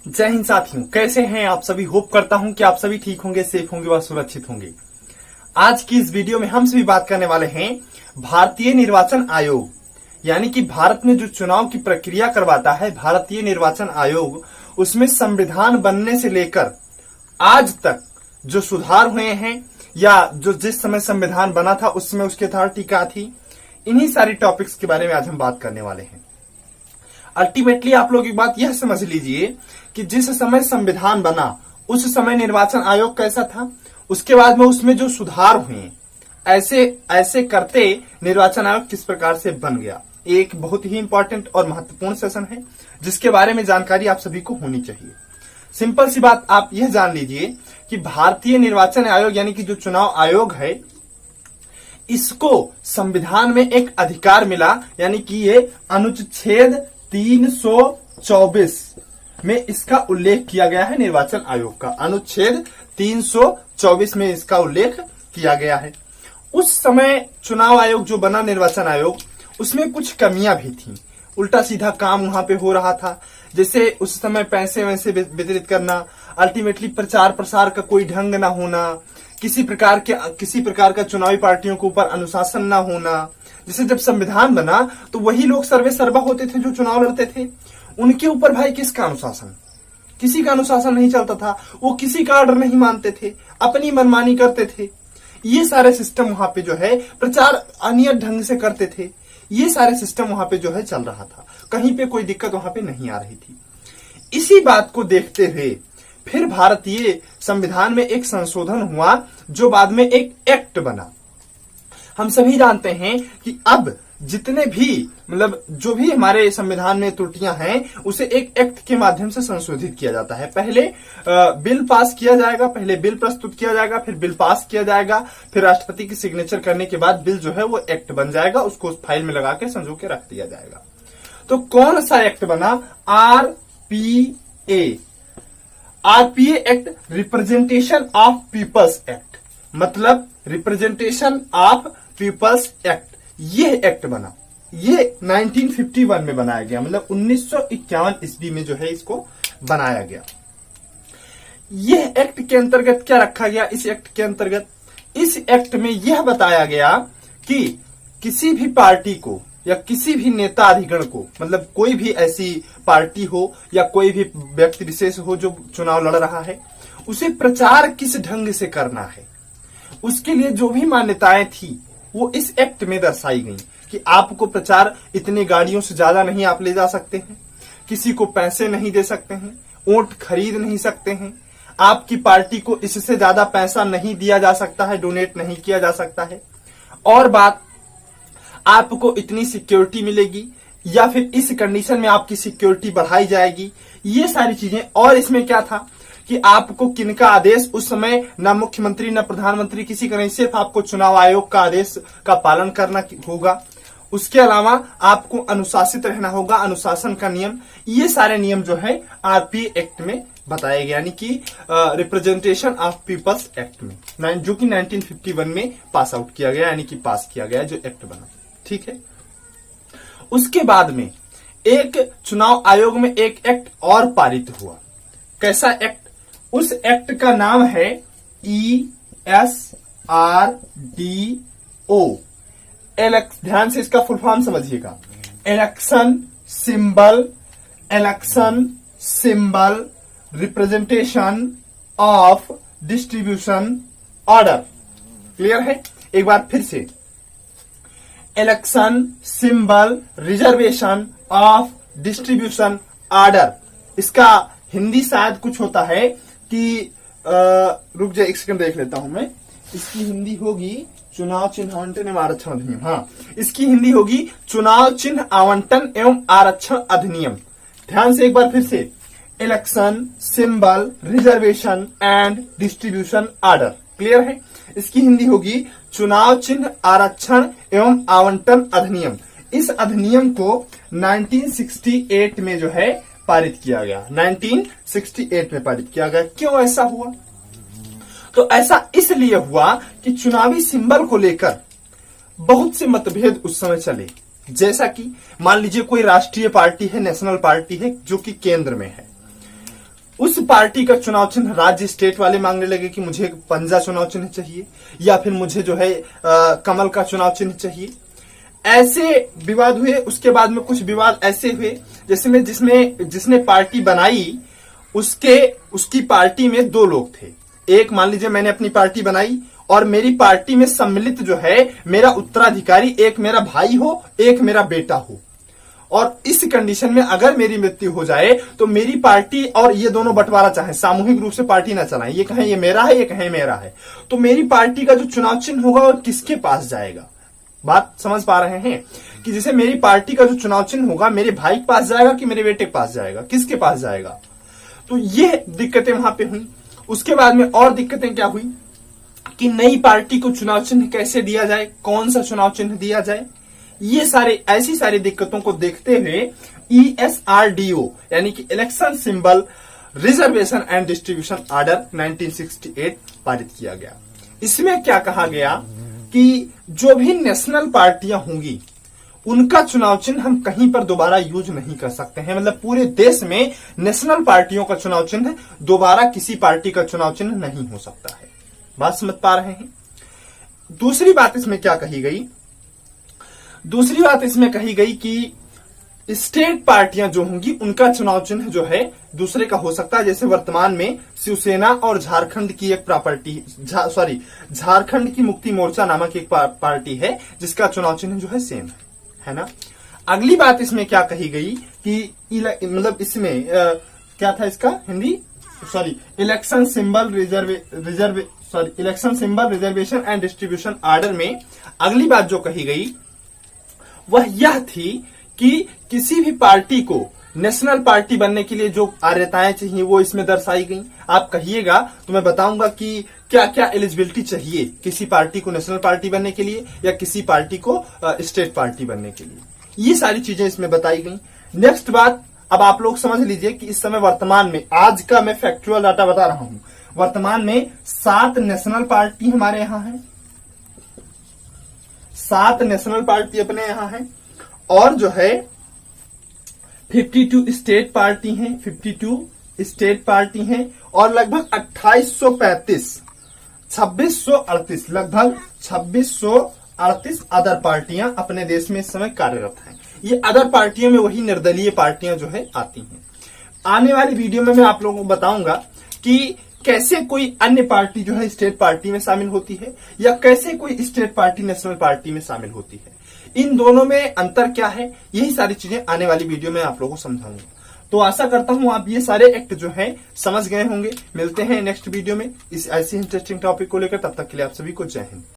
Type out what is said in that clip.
जय हिंद साथियों, कैसे हैं आप सभी। होप करता हूं कि आप सभी ठीक होंगे, सेफ होंगे व सुरक्षित होंगे। आज की इस वीडियो में हम सभी बात करने वाले हैं भारतीय निर्वाचन आयोग, यानी कि भारत में जो चुनाव की प्रक्रिया करवाता है भारतीय निर्वाचन आयोग, उसमें संविधान बनने से लेकर आज तक जो सुधार हुए हैं या जो जिस समय संविधान बना था उस समय उसकी अथॉरिटी क्या थी, इन्हीं सारी टॉपिक्स के बारे में आज हम बात करने वाले हैं। अल्टीमेटली आप लोग एक बात यह समझ लीजिए कि जिस समय संविधान बना उस समय निर्वाचन आयोग कैसा था, उसके बाद में उसमें जो सुधार हुए ऐसे ऐसे करते निर्वाचन आयोग किस प्रकार से बन गया। एक बहुत ही इंपॉर्टेंट और महत्वपूर्ण सेशन है जिसके बारे में जानकारी आप सभी को होनी चाहिए। सिंपल सी बात आप यह जान लीजिए कि भारतीय निर्वाचन आयोग यानी कि जो चुनाव आयोग है, इसको संविधान में एक अधिकार मिला, यानी कि ये अनुच्छेद 324 में इसका उल्लेख किया गया है। निर्वाचन आयोग का अनुच्छेद 324 में इसका उल्लेख किया गया है। उस समय चुनाव आयोग जो बना निर्वाचन आयोग, उसमें कुछ कमियां भी थी। उल्टा सीधा काम वहां पे हो रहा था, जैसे उस समय पैसे वैसे वितरित करना, अल्टीमेटली प्रचार प्रसार का कोई ढंग ना होना, किसी प्रकार का चुनावी पार्टियों के ऊपर अनुशासन ना होना। जैसे जब संविधान बना तो वही लोग सर्वे सर्वा होते थे जो चुनाव लड़ते थे, उनके ऊपर भाई किसका अनुशासन, किसी का अनुशासन नहीं चलता था। वो किसी का ऑर्डर नहीं मानते थे, अपनी मनमानी करते थे। ये सारे सिस्टम वहां पे जो है प्रचार अनियत ढंग से करते थे। ये सारे सिस्टम वहां पे जो है चल रहा था, कहीं पे कोई दिक्कत वहां पे नहीं आ रही थी। इसी बात को देखते हुए फिर भारतीय संविधान में एक संशोधन हुआ जो बाद में एक एक्ट बना। हम सभी जानते हैं कि अब जितने भी जो भी हमारे संविधान में त्रुटियां हैं उसे एक एक्ट के माध्यम से संशोधित किया जाता है। पहले बिल पास किया जाएगा, पहले बिल प्रस्तुत किया जाएगा, फिर बिल पास किया जाएगा, फिर राष्ट्रपति की सिग्नेचर करने के बाद बिल जो है वो एक्ट बन जाएगा, उसको उस फाइल में लगा के संजो के रख दिया जाएगा। तो कौन सा एक्ट बना? RPA act, representation of people's act, मतलब रिप्रेजेंटेशन ऑफ पीपल्स एक्ट। यह एक्ट बना, ये 1951 में बनाया गया, मतलब 1951 ईस्वी में जो है इसको बनाया गया। यह एक्ट के अंतर्गत क्या रखा गया? इस एक्ट में यह बताया गया कि किसी भी पार्टी को या किसी भी नेता अधिगण को, मतलब कोई भी ऐसी पार्टी हो या कोई भी व्यक्ति विशेष हो जो चुनाव लड़ रहा है, उसे प्रचार किस ढंग से करना है, उसके लिए जो भी मान्यताएं थी वो इस एक्ट में दर्शाई गई कि आपको प्रचार इतनी गाड़ियों से ज्यादा नहीं आप ले जा सकते हैं, किसी को पैसे नहीं दे सकते हैं, वोट खरीद नहीं सकते हैं, आपकी पार्टी को इससे ज्यादा पैसा नहीं दिया जा सकता है, डोनेट नहीं किया जा सकता है, और बात आपको इतनी सिक्योरिटी मिलेगी या फिर इस कंडीशन में आपकी सिक्योरिटी बढ़ाई जाएगी। ये सारी चीजें। और इसमें क्या था कि आपको किनका आदेश, उस समय न मुख्यमंत्री न प्रधानमंत्री किसी का नहीं, सिर्फ आपको चुनाव आयोग का आदेश का पालन करना होगा। उसके अलावा आपको अनुशासित रहना होगा, अनुशासन का नियम। ये सारे नियम जो है आरपीए एक्ट में बताए गए, यानी कि रिप्रेजेंटेशन ऑफ पीपल्स एक्ट में, जो कि 1951 में पास आउट किया गया, यानी कि पास किया गया जो एक्ट बना। ठीक है। उसके बाद में एक चुनाव आयोग में एक एक्ट और पारित हुआ। कैसा एक्ट? उस एक्ट का नाम है ESRDO। ध्यान से इसका फुल फॉर्म समझिएगा। Election symbol representation of distribution order. Clear है? एक बार फिर से, election symbol reservation of distribution order. इसका हिंदी शायद कुछ होता है कि रुक जाए, एक सेकंड देख लेता हूं मैं। इसकी हिंदी होगी चुनाव चिन्ह आवंटन एवं आरक्षण अधिनियम। हाँ, इसकी हिंदी होगी चुनाव चिन्ह आवंटन एवं आरक्षण अधिनियम। ध्यान से एक बार फिर से, election symbol reservation and distribution order. Clear है? इसकी हिंदी होगी चुनाव चिन्ह आरक्षण एवं आवंटन अधिनियम। इस अधिनियम को 1968 में जो है पारित किया गया, 1968 में पारित किया गया। क्यों ऐसा हुआ? तो ऐसा इसलिए हुआ कि चुनावी सिंबल को लेकर बहुत से मतभेद उस समय चले। जैसा कि मान लीजिए कोई राष्ट्रीय पार्टी है, नेशनल पार्टी है जो कि केंद्र में है, उस पार्टी का चुनाव चिन्ह राज्य स्टेट वाले मांगने लगे कि मुझे पंजा चुनाव चिन्ह चाहिए, या फिर मुझे जो है कमल का चुनाव चिन्ह चाहिए। ऐसे विवाद हुए। उसके बाद में कुछ विवाद ऐसे हुए जिसमें जिसने पार्टी बनाई उसकी पार्टी में दो लोग थे। एक, मान लीजिए मैंने अपनी पार्टी बनाई और मेरी पार्टी में सम्मिलित जो है मेरा उत्तराधिकारी एक मेरा भाई हो, एक मेरा बेटा हो, और इस कंडीशन में अगर मेरी मृत्यु हो जाए तो मेरी पार्टी और ये दोनों बंटवारा चाहे, सामूहिक रूप से पार्टी ना चलाएं, ये कहें ये मेरा है, ये कहें मेरा है, तो मेरी पार्टी का जो चुनाव चिन्ह होगा और किसके पास जाएगा। बात समझ पा रहे हैं कि जैसे मेरी पार्टी का जो चुनाव चिन्ह होगा मेरे भाई के पास जाएगा कि मेरे बेटे के पास जाएगा, किसके पास जाएगा। तो ये दिक्कतें वहां पे हुई। उसके बाद में और दिक्कतें क्या हुई कि नई पार्टी को चुनाव चिन्ह कैसे दिया जाए, कौन सा चुनाव चिन्ह दिया जाए। ये ऐसी सारी दिक्कतों को देखते हुए ESRDO यानी कि election symbol reservation and distribution order 1968 पारित किया गया। इसमें क्या कहा गया कि जो भी नेशनल पार्टियां होंगी उनका चुनाव चिन्ह हम कहीं पर दोबारा यूज नहीं कर सकते हैं। मतलब पूरे देश में नेशनल पार्टियों का चुनाव चिन्ह दोबारा किसी पार्टी का चुनाव चिन्ह नहीं हो सकता है। बात समझ पा रहे हैं। दूसरी बात इसमें क्या कही गई, दूसरी बात इसमें कही गई कि स्टेट पार्टियां जो होंगी उनका चुनाव चिन्ह जो है दूसरे का हो सकता है। जैसे वर्तमान में शिवसेना और झारखंड की एक पार्टी झारखंड की मुक्ति मोर्चा नामक एक पार्टी है जिसका चुनाव चिन्ह जो है सेम है ना। अगली बात इसमें क्या कही गई कि मतलब इसमें क्या था इसका Hindi, election symbol reservation and distribution order में अगली बात जो कही गई वह यह थी कि किसी भी पार्टी को नेशनल पार्टी बनने के लिए जो आर्यताएं चाहिए वो इसमें दर्शाई गई। आप कहिएगा तो मैं बताऊंगा कि क्या क्या एलिजिबिलिटी चाहिए किसी पार्टी को नेशनल पार्टी बनने के लिए या किसी पार्टी को स्टेट पार्टी बनने के लिए। ये सारी चीजें इसमें बताई गई। नेक्स्ट बात, अब आप लोग समझ लीजिए कि इस समय वर्तमान में, आज का मैं फैक्चुअल डाटा बता रहा हूं, वर्तमान में 7 नेशनल पार्टी हमारे यहां है, 7 नेशनल पार्टी अपने यहां है, और जो है 52 स्टेट पार्टी हैं, 52 स्टेट पार्टी हैं, और लगभग 2638 लगभग 2638 अदर पार्टियां अपने देश में इस समय कार्यरत हैं। ये अदर पार्टियों में वही निर्दलीय पार्टियां जो है आती हैं। आने वाली वीडियो में मैं आप लोगों को बताऊंगा कि कैसे कोई अन्य पार्टी जो है स्टेट पार्टी में शामिल होती है या कैसे कोई स्टेट पार्टी नेशनल पार्टी में शामिल होती है। इन दोनों में अंतर क्या है, यही सारी चीजें आने वाली वीडियो में आप लोगों को समझाऊंगा। तो आशा करता हूं आप ये सारे एक्ट जो हैं समझ गए होंगे। मिलते हैं नेक्स्ट वीडियो में इस ऐसी इंटरेस्टिंग टॉपिक को लेकर, तब तक के लिए आप सभी को जय हिंद।